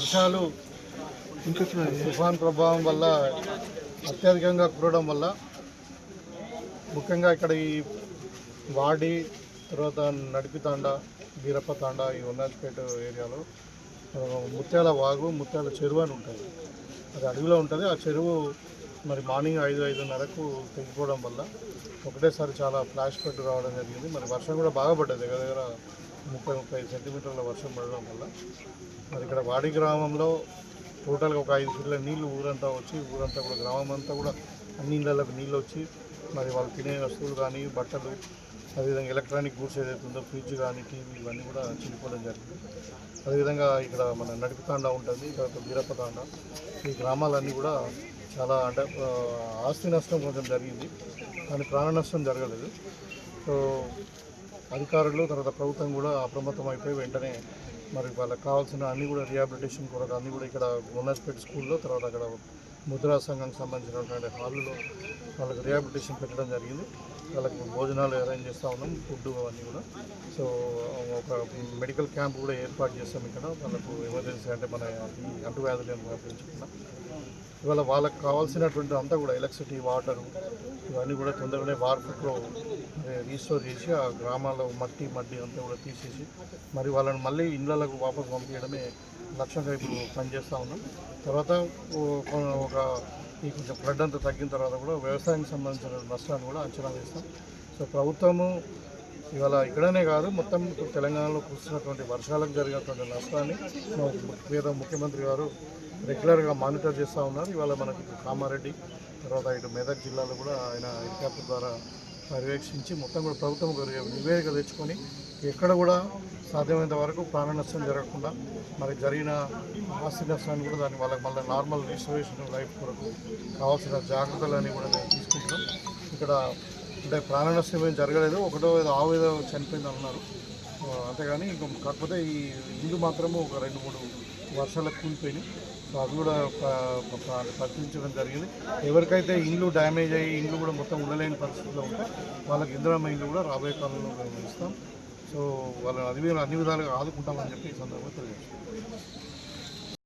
వర్షాలు తుఫాన్ ప్రభావం వల్ల అత్యధికంగా కురవడం వల్ల ముఖ్యంగా ఇక్కడ ఈ వాడి తర్వాత నడిపితాండ బీరప్పతాండ ఈ ఉన్నాజ్పేట ఏరియాలో ముత్యాల వాగు ముత్యాల చెరువు అని ఉంటుంది. అది అడవిలో ఉంటుంది. ఆ చెరువు మరి మార్నింగ్ 5-5:30కు తెగిపోవడం వల్ల ఒకటేసారి చాలా ఫ్లాష్ ఫ్లడ్ రావడం జరిగింది. మరి వర్షం కూడా బాగా పడ్డది, దగ్గర దగ్గర 30-35 సెంటీమీటర్ల వర్షం పడడం వల్ల మరి ఇక్కడ వాడి గ్రామంలో టోటల్గా ఒక 5 ఫీట్ల నీళ్లు ఊరంతా వచ్చి ఊరంతా కూడా గ్రామం అంతా కూడా అన్ని ఇళ్ళకు నీళ్ళు వచ్చి మరి వాళ్ళు తినే వస్తువులు కానీ బట్టలు అదేవిధంగా ఎలక్ట్రానిక్ గూడ్స్ ఏదైతే ఉందో ఫ్రిడ్జ్ కానీ టీవీ ఇవన్నీ కూడా చినిపోవడం జరిగింది. అదేవిధంగా ఇక్కడ మన నడిపితాండ ఉంటుంది, తర్వాత బీరప్పతాండ, ఈ గ్రామాలన్నీ కూడా చాలా అంటే ఆస్తి నష్టం కొంచెం జరిగింది కానీ ప్రాణ నష్టం జరగలేదు. సో అధికారులు తర్వాత ప్రభుత్వం కూడా అప్రమత్తం అయిపోయి వెంటనే మరి వాళ్ళకి కావాల్సిన అన్నీ కూడా రిహాబిలిటేషన్ కొరకు అన్నీ కూడా ఇక్కడ ఉన్నాజ్పేట స్కూల్లో తర్వాత అక్కడ ముద్రా సంఘంకి సంబంధించినటువంటి హాల్లో వాళ్ళకి రిహాబిలిటేషన్ పెట్టడం జరిగింది. వాళ్ళకి భోజనాలు అరేంజ్ చేస్తూ ఉన్నాం, ఫుడ్ అవన్నీ కూడా. సో ఒక మెడికల్ క్యాంప్ కూడా ఏర్పాటు చేస్తాం ఇక్కడ వాళ్ళకు ఎమర్జెన్సీ అంటే మన ఈ అంటువ్యాధులను పెంచుకున్నాం. ఇవాళ వాళ్ళకి కావాల్సినటువంటి అంతా కూడా ఎలక్ట్రిసిటీ వాటరు ఇవన్నీ కూడా తొందరగానే వార్పులో రీస్టోర్ చేసి ఆ గ్రామాల్లో మట్టి అంతా కూడా తీసేసి మరి వాళ్ళని మళ్ళీ ఇళ్ళకు వాపసు పంపించడమే లక్ష్యంగా ఇప్పుడు పనిచేస్తూ ఉన్నాం. తర్వాత ఒక ఈ కొంచెం ఫ్లడ్ అంతా తగ్గిన తర్వాత కూడా వ్యవసాయానికి సంబంధించిన నష్టాన్ని కూడా అంచనా వేస్తాం. సో ప్రభుత్వము ఇవాళ ఇక్కడనే కాదు మొత్తం తెలంగాణలో కురుస్తున్నటువంటి వర్షాలకు జరిగినటువంటి నష్టాన్ని ముఖ్యమంత్రి గారు రెగ్యులర్గా మానిటర్ చేస్తూ ఉన్నారు. ఇవాళ మనకి కామారెడ్డి తర్వాత ఇటు మెదక్ జిల్లాలో కూడా ఆయన హెలికాప్టర్ ద్వారా పర్యవేక్షించి మొత్తం కూడా ప్రభుత్వం ఒక నివేదిక తెచ్చుకొని ఎక్కడ కూడా సాధ్యమైనంత వరకు ప్రాణ నష్టం జరగకుండా మరి జరిగిన ఆస్తి నష్టాన్ని కూడా దాన్ని వాళ్ళకి మళ్ళీ నార్మల్ రిస్టరేషన్ లైఫ్ కొరకు కావాల్సిన జాగ్రత్తలన్నీ కూడా మేము తీసుకుంటున్నాం. ఇక్కడ అంటే ప్రాణ నష్టం ఏం జరగలేదు, ఏదో ఆవు ఏదో చనిపోయింది అన్నారు అంతేగాని ఇంకా కాకపోతే ఈ ఇల్లు మాత్రము ఒక 2-3 వర్షాలకు కూలిపోయినాయి. సో అది కూడా పరిశీలించడం జరిగింది. ఎవరికైతే ఇండ్లు డ్యామేజ్ అయ్యి ఇండ్లు కూడా మొత్తం ఉండలేని పరిస్థితిలో ఉంటే వాళ్ళకి ఇందిరమ్మ ఇండ్లు కూడా రాబోయే కాలంలో మేము ఇస్తాం. సో వాళ్ళని అన్ని విధాలుగా ఆదుకుంటామని చెప్పి ఈ సందర్భంగా తెలియజేస్తాం.